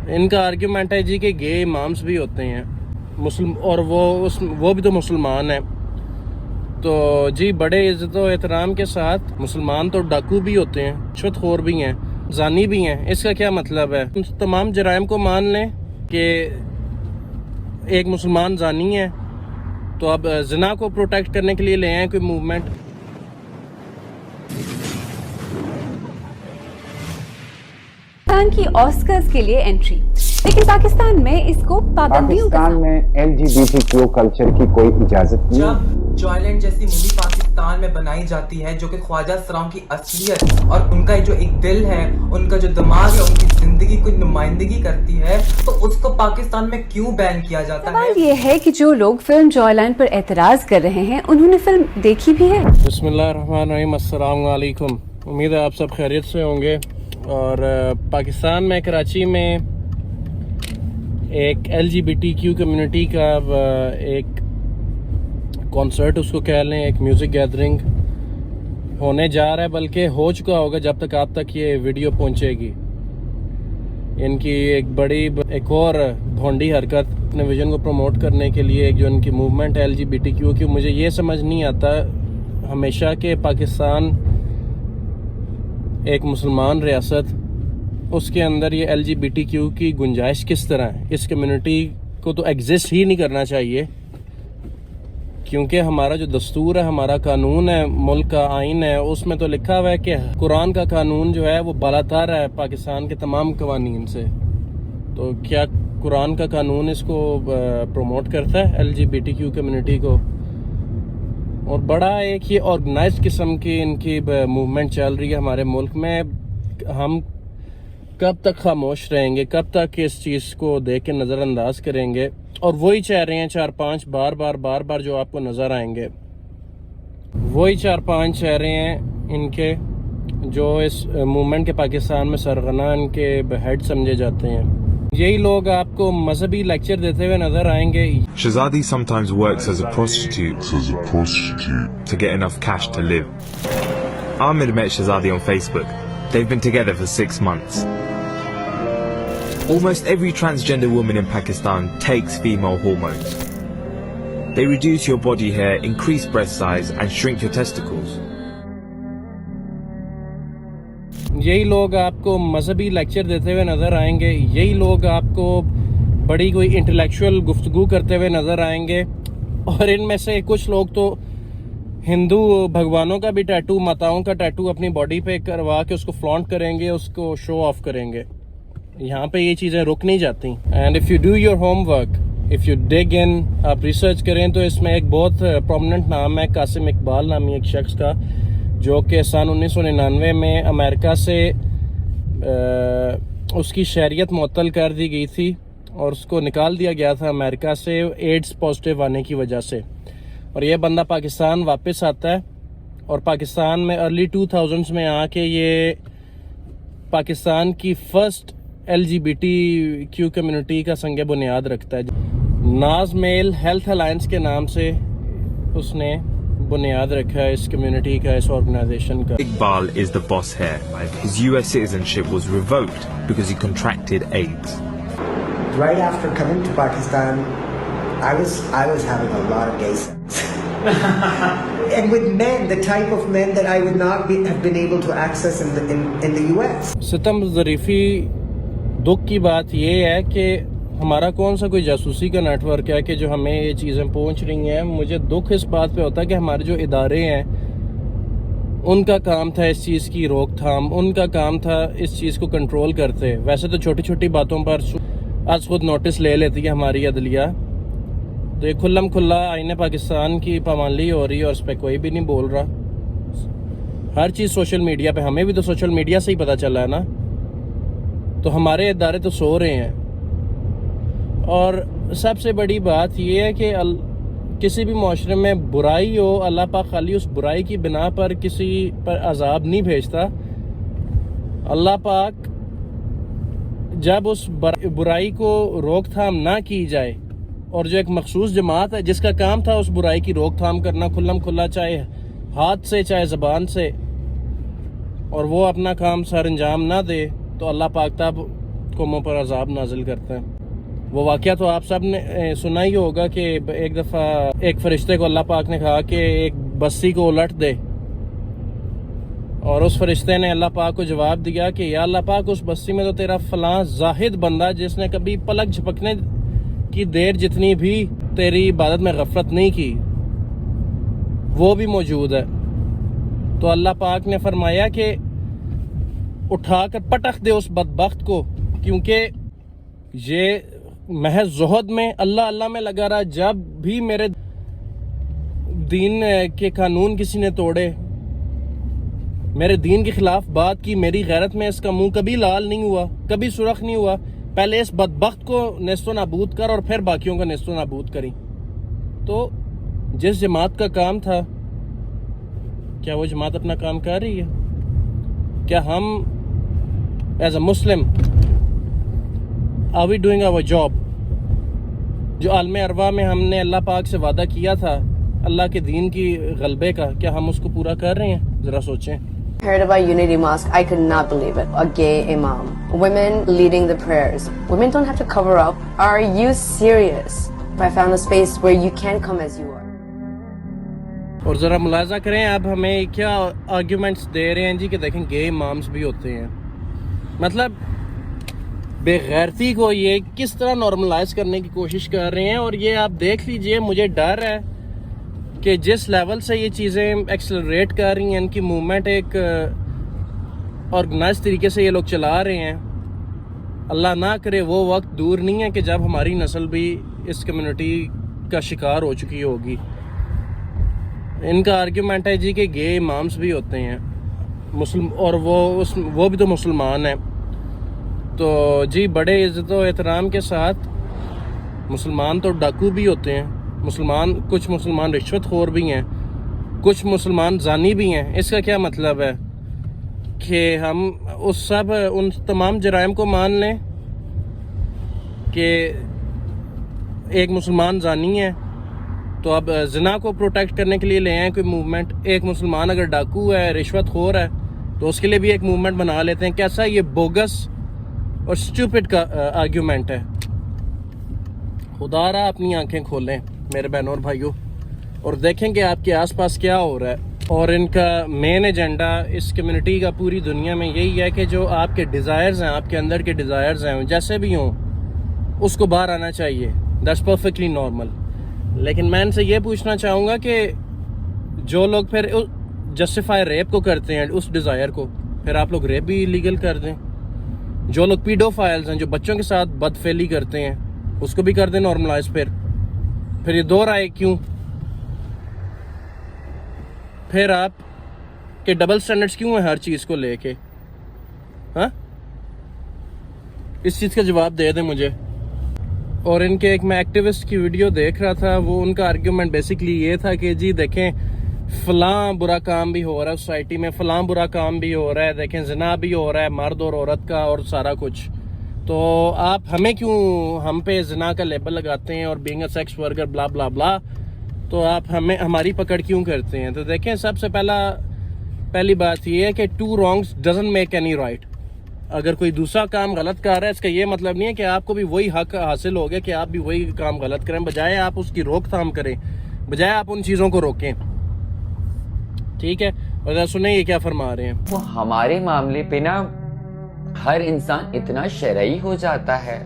ان کا آرگیومنٹ ہے جی کہ گے امامس بھی ہوتے ہیں مسلم، اور وہ بھی تو مسلمان ہیں. تو جی بڑے عزت و احترام کے ساتھ مسلمان تو ڈاکو بھی ہوتے ہیں، رشوت خور بھی ہیں، زانی بھی ہیں. اس کا کیا مطلب ہے؟ تمام جرائم کو مان لیں کہ ایک مسلمان زانی ہے، تو اب زنا کو پروٹیکٹ کرنے کے لیے لے آئیں کوئی موومنٹ. پاکستان کی آسکرز کے لیے انٹری، لیکن پاکستان میں اس کو پابندیوں پاکستان میں LGBTQ کلچر کی کوئی اجازت نہیں. جب جوائلینڈ جیسی مووی پاکستان میں بنائی جاتی ہے جو کہ خواجہ سراؤں کی اصلیت اور ان کا جو ایک دل ہے، ان کا جو دماغ ہے، ان کی زندگی کو نمائندگی کرتی ہے، تو اس کو پاکستان میں کیوں بین کیا جاتا ہے؟ سوال یہ ہے کہ جو لوگ فلم جوائلینڈ پر اعتراض کر رہے ہیں انہوں نے فلم دیکھی بھی ہے؟ بسم اللہ الرحمن الرحیم. السلام علیکم. امید ہے آپ سب خیریت سے ہوں گے. اور پاکستان میں کراچی میں ایک LGBTQ کمیونٹی کا ایک کانسرٹ اس کو کہہ لیں، ایک میوزک گیدرنگ ہونے جا رہا ہے، بلکہ ہو چکا ہوگا جب تک آپ تک یہ ویڈیو پہنچے گی. ان کی ایک اور بھونڈی حرکت اپنے ویژن کو پروموٹ کرنے کے لیے، جو ان کی موومنٹ ہے LGBTQ کی. مجھے یہ سمجھ نہیں آتا ہمیشہ کہ پاکستان ایک مسلمان ریاست، اس کے اندر یہ LGBTQ کی گنجائش کس طرح ہے؟ اس کمیونٹی کو تو ایگزسٹ ہی نہیں کرنا چاہیے، کیونکہ ہمارا جو دستور ہے، ہمارا قانون ہے، ملک کا آئین ہے، اس میں تو لکھا ہوا ہے کہ قرآن کا قانون جو ہے وہ بالاتر ہے پاکستان کے تمام قوانین سے. تو کیا قرآن کا قانون اس کو پروموٹ کرتا ہے LGBTQ کمیونٹی کو؟ اور بڑا ایک یہ آرگنائزڈ قسم کی ان کی موومنٹ چل رہی ہے ہمارے ملک میں. ہم کب تک خاموش رہیں گے؟ کب تک اس چیز کو دیکھ کے نظر انداز کریں گے؟ اور وہی چاہ رہے ہیں 4-5 بار جو آپ کو نظر آئیں گے، وہی 4-5 چہرے ہیں ان کے جو اس موومنٹ کے پاکستان میں سرغنہ ان کے ہیڈ سمجھے جاتے ہیں. یہی لوگ آپ کو مذہبی لیکچر دیتے ہوئے نظر آئیں گے. Shazadi sometimes works as a prostitute to get enough cash to live. Ahmed met Shazadi on Facebook. They've been together for 6 months. Almost every transgender woman in Pakistan takes female hormones. They reduce your body hair, increase breast size, and shrink your testicles. یہی لوگ آپ کو مذہبی lecture دیتے ہوئے نظر آئیں گے. یہی لوگ آپ کو بڑی کوئی انٹلیکچوئل گفتگو کرتے ہوئے نظر آئیں گے. اور ان میں سے کچھ لوگ تو ہندو بھگوانوں کا بھی ٹیٹو، ماتاؤں کا ٹیٹو اپنی باڈی پہ کروا کے اس کو فلانٹ کریں گے، اس کو شو آف کریں گے. یہاں پہ یہ چیزیں رک نہیں جاتی. And if you do your homework, if you dig in, آپ ریسرچ کریں تو اس میں ایک بہت پرومننٹ نام ہے قاسم اقبال نامی ایک شخص کا، جو کہ سن 1999 میں امریکہ سے اس کی شہریت معطل کر دی گئی تھی اور اس کو نکال دیا گیا تھا امریکہ سے ایڈز پازیٹیو آنے کی وجہ سے. اور یہ بندہ پاکستان واپس آتا ہے اور پاکستان میں ارلی 2000s میں آ کے یہ پاکستان کی فرسٹ LGBTQ کمیونٹی کا سنگ بنیاد رکھتا ہے. ناز میل ہیلتھ الائنس کے نام سے اس نے بنیاد رکھا ہے اس کمیونٹی کا، اس آرگنائزیشن کا. Iqbal is the boss here. His US citizenship was revoked because he contracted AIDS. Right after coming to Pakistan, I was having a lot of gay sex. And with men, the type of men that I would not have been able to access in the US. ستم ظریفی دکھ کی بات یہ ہے کہ ہمارا کون سا کوئی جاسوسی کا نیٹ ورک ہے کہ جو ہمیں یہ چیزیں پہنچ رہی ہیں. مجھے دکھ اس بات پہ ہوتا ہے کہ ہمارے جو ادارے ہیں ان کا کام تھا اس چیز کی روک تھام، ان کا کام تھا اس چیز کو کنٹرول کرتے. ویسے تو چھوٹی چھوٹی باتوں پر آج خود نوٹس لے لیتی ہے ہماری عدلیہ. تو یہ کھلم کھلا آئین پاکستان کی پامالی ہو رہی ہے اور اس پہ کوئی بھی نہیں بول رہا. ہر چیز سوشل میڈیا پہ، ہمیں بھی تو سوشل میڈیا سے ہی پتہ چلا ہے نا. تو ہمارے ادارے تو سو رہے ہیں. اور سب سے بڑی بات یہ ہے کہ کسی بھی معاشرے میں برائی ہو، اللہ پاک خالی اس برائی کی بنا پر کسی پر عذاب نہیں بھیجتا. اللہ پاک جب اس برائی کو روک تھام نہ کی جائے، اور جو ایک مخصوص جماعت ہے جس کا کام تھا اس برائی کی روک تھام کرنا کھلم کھلا، چاہے ہاتھ سے چاہے زبان سے، اور وہ اپنا کام سر انجام نہ دے، تو اللہ پاک تب قوموں پر عذاب نازل کرتا ہے. وہ واقعہ تو آپ سب نے سنا ہی ہوگا کہ ایک دفعہ ایک فرشتے کو اللہ پاک نے کہا کہ ایک بستی کو الٹ دے, اور اس فرشتے نے اللہ پاک کو جواب دیا کہ یا اللہ پاک, اس بستی میں تو تیرا فلاں زاہد بندہ جس نے کبھی پلک جھپکنے کی دیر جتنی بھی تیری عبادت میں غفلت نہیں کی, وہ بھی موجود ہے. تو اللہ پاک نے فرمایا کہ اٹھا کر پٹخ دے اس بدبخت کو, کیونکہ یہ محض زہد میں اللہ اللہ میں لگا رہا. جب بھی میرے دین کے قانون کسی نے توڑے, میرے دین کے خلاف بات کی, میری غیرت میں اس کا منہ کبھی لال نہیں ہوا, کبھی سرخ نہیں ہوا. پہلے اس بدبخت کو نیست و نابود کر اور پھر باقیوں کا نیست و نابود کری. تو جس جماعت کا کام تھا, کیا وہ جماعت اپنا کام کر رہی ہے؟ کیا ہم as a Muslim are we doing our job؟ جو عالم ارواح میں ہم نے اللہ پاک سے وعدہ کیا تھا اللہ کے دین کی غلبے کا, کیا ہم اس کو پورا کر رہے ہیں؟ ذرا سوچیں. Heard about Unity Mosque, I could not believe it. A gay imam. Women leading the prayers. Women don't have to cover up. Are you serious? I found a space where you can come as you are. اور ذرا ملاحظہ کریں آپ ہمیں کیا arguments دے رہے ہیں جی, کہ دیکھیں گے امامس بھی ہوتے ہیں. مطلب بے غیرتی کو یہ کس طرح نارملائز کرنے کی کوشش کر رہے ہیں. اور یہ آپ دیکھ لیجئے, مجھے ڈر ہے کہ جس لیول سے یہ چیزیں ایکسلریٹ کر رہی ہیں, ان کی موومنٹ ایک آرگنائز طریقے سے یہ لوگ چلا رہے ہیں. اللہ نہ کرے وہ وقت دور نہیں ہے کہ جب ہماری نسل بھی اس کمیونٹی کا شکار ہو چکی ہوگی. ان کا آرگیومنٹ ہے جی کہ گے امامس بھی ہوتے ہیں مسلم, اور وہ بھی تو مسلمان ہیں. تو جی بڑے عزت و احترام کے ساتھ, مسلمان تو ڈاکو بھی ہوتے ہیں, کچھ مسلمان رشوت خور بھی ہیں, کچھ مسلمان زانی بھی ہیں. اس کا کیا مطلب ہے کہ ہم ان تمام جرائم کو مان لیں کہ ایک مسلمان زانی ہے تو اب زنا کو پروٹیکٹ کرنے کے لیے لے آئیں کوئی موومنٹ. ایک مسلمان اگر ڈاکو ہے, رشوت خور ہے, تو اس کے لیے بھی ایک موومنٹ بنا لیتے ہیں. کیسا یہ بوگس اور سٹوپڈ کا آرگیومنٹ ہے. خدا را اپنی آنکھیں کھولیں میرے بہنوں اور بھائیوں, اور دیکھیں کہ آپ کے آس پاس کیا ہو رہا ہے. اور ان کا مین ایجنڈا اس کمیونٹی کا پوری دنیا میں یہی ہے کہ جو آپ کے ڈیزائرز ہیں, آپ کے اندر کے ڈیزائرز ہیں, جیسے بھی ہوں, اس کو باہر آنا چاہیے. That's perfectly normal. لیکن میں ان سے یہ پوچھنا چاہوں گا کہ جو لوگ پھر جسٹیفائی ریپ کو کرتے ہیں, اس ڈیزائر کو, پھر آپ لوگ ریپ بھی لیگل کر دیں. جو لوگ پیڈو فائلز ہیں, جو بچوں کے ساتھ بدفعلی کرتے ہیں, اس کو بھی کر دیں نارملائز. پھر یہ دو رائے کیوں؟ پھر آپ کے ڈبل سٹینڈرڈز کیوں ہیں ہر چیز کو لے کے؟ ہاں, اس چیز کا جواب دے دیں مجھے. اور ان کے ایک میں ایکٹیوسٹ کی ویڈیو دیکھ رہا تھا, وہ ان کا آرگیومنٹ بیسکلی یہ تھا کہ جی دیکھیں فلاں برا کام بھی ہو رہا ہے سوسائٹی میں, فلاں برا کام بھی ہو رہا ہے, دیکھیں زنا بھی ہو رہا ہے, مرد اور عورت کا, اور سارا کچھ. تو آپ ہمیں کیوں ہم پہ زنا کا لیبل لگاتے ہیں اور بینگ اے سیکس ورکر بلا بلا بلا, تو آپ ہماری پکڑ کیوں کرتے ہیں؟ تو دیکھیں سب سے پہلی بات یہ ہے کہ two wrongs doesn't make any right. اگر کوئی دوسرا کام غلط کر رہا ہے, اس کا یہ مطلب نہیں ہے کہ آپ کو بھی وہی حق حاصل ہو گیا کہ آپ بھی وہی کام غلط کریں. بجائے آپ اس کی روک تھام کریں, بجائے آپ ان چیزوں کو روکیں. ٹھیک ہے, اور سنیں یہ کیا فرما رہے ہیں. وہ ہمارے معاملے پہ نا ہر انسان اتنا شرعی ہو جاتا ہے.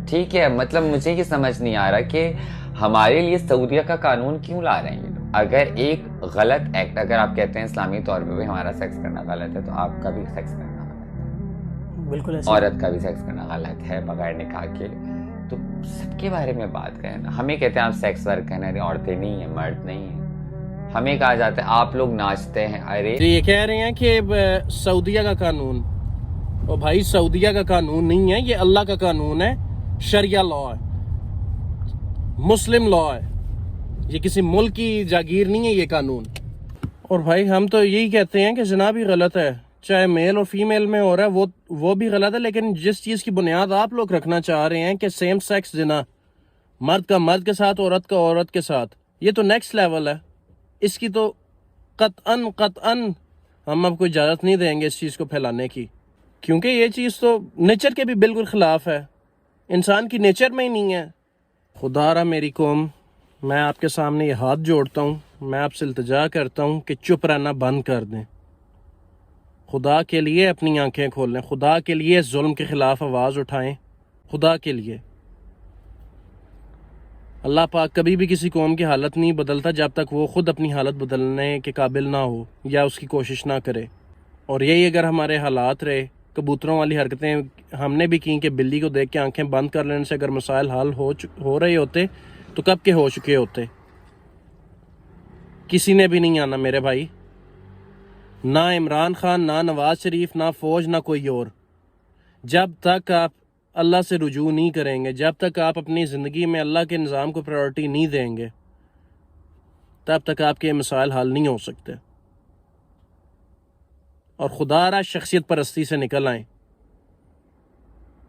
ٹھیک ہے, مطلب مجھے یہ سمجھ نہیں آ رہا کہ ہمارے لیے سعودیہ کا قانون کیوں لا رہے ہیں. اگر ایک غلط ایکٹ, اگر آپ کہتے ہیں اسلامی طور پہ بھی ہمارا سیکس کرنا غلط ہے, تو آپ کا بھی سیکس کرنا غلط ہے, بالکل عورت کا بھی سیکس کرنا غلط ہے بغیر نکاح کے. تو سب کے بارے میں بات کریں نا. ہمیں کہتے ہیں آپ سیکس ورک کریں, عورتیں نہیں ہیں, مرد نہیں ہیں. ہمیں کہا جاتا ہے آپ لوگ ناچتے ہیں. ارے یہ کہہ رہے ہیں کہ سعودیہ کا قانون, اور بھائی سعودیہ کا قانون نہیں ہے, یہ اللہ کا قانون ہے, شریعہ لا ہے, مسلم لا ہے. یہ کسی ملک کی جاگیر نہیں ہے یہ قانون. اور بھائی ہم تو یہی کہتے ہیں کہ زنا بھی غلط ہے, چاہے میل اور فیمیل میں ہو رہا ہے وہ بھی غلط ہے. لیکن جس چیز کی بنیاد آپ لوگ رکھنا چاہ رہے ہیں کہ سیم سیکس زنا, مرد کا مرد کے ساتھ, عورت کا عورت کے ساتھ, یہ تو نیکسٹ لیول ہے. اس کی تو قطعاً ہم اب کوئی اجازت نہیں دیں گے اس چیز کو پھیلانے کی, کیونکہ یہ چیز تو نیچر کے بھی بالکل خلاف ہے، انسان کی نیچر میں ہی نہیں ہے۔ خدا را میری قوم، میں آپ کے سامنے یہ ہاتھ جوڑتا ہوں، میں آپ سے التجا کرتا ہوں کہ چپ رہنا بند کر دیں۔ خدا کے لیے اپنی آنکھیں کھولیں، خدا کے لیے ظلم کے خلاف آواز اٹھائیں، خدا کے لیے۔ اللہ پاک کبھی بھی کسی قوم کی حالت نہیں بدلتا جب تک وہ خود اپنی حالت بدلنے کے قابل نہ ہو یا اس کی کوشش نہ کرے۔ اور یہی اگر ہمارے حالات رہے، کبوتروں والی حرکتیں ہم نے بھی کی کہ بلی کو دیکھ کے آنکھیں بند کر لینے سے اگر مسائل حل ہو رہے ہوتے تو کب کے ہو چکے ہوتے۔ کسی نے بھی نہیں آنا میرے بھائی، نہ عمران خان، نہ نواز شریف، نہ فوج، نہ کوئی اور۔ جب تک آپ اللہ سے رجوع نہیں کریں گے، جب تک آپ اپنی زندگی میں اللہ کے نظام کو پرائورٹی نہیں دیں گے، تب تک آپ کے مسائل حل نہیں ہو سکتے۔ اور خدا را شخصیت پرستی سے نکل آئیں۔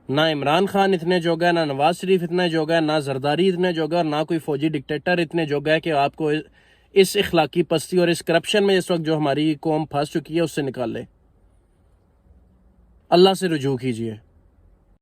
نہ عمران خان اتنے جوگا ہے، نہ نواز شریف اتنے جوگا ہے، نہ زرداری اتنے جوگا، اور نہ کوئی فوجی ڈکٹیٹر اتنے جوگا ہے کہ آپ کو اس اخلاقی پستی اور اس کرپشن میں اس وقت جو ہماری قوم پھنس چکی ہے اس سے نکال لے۔ اللہ سے رجوع کیجیے۔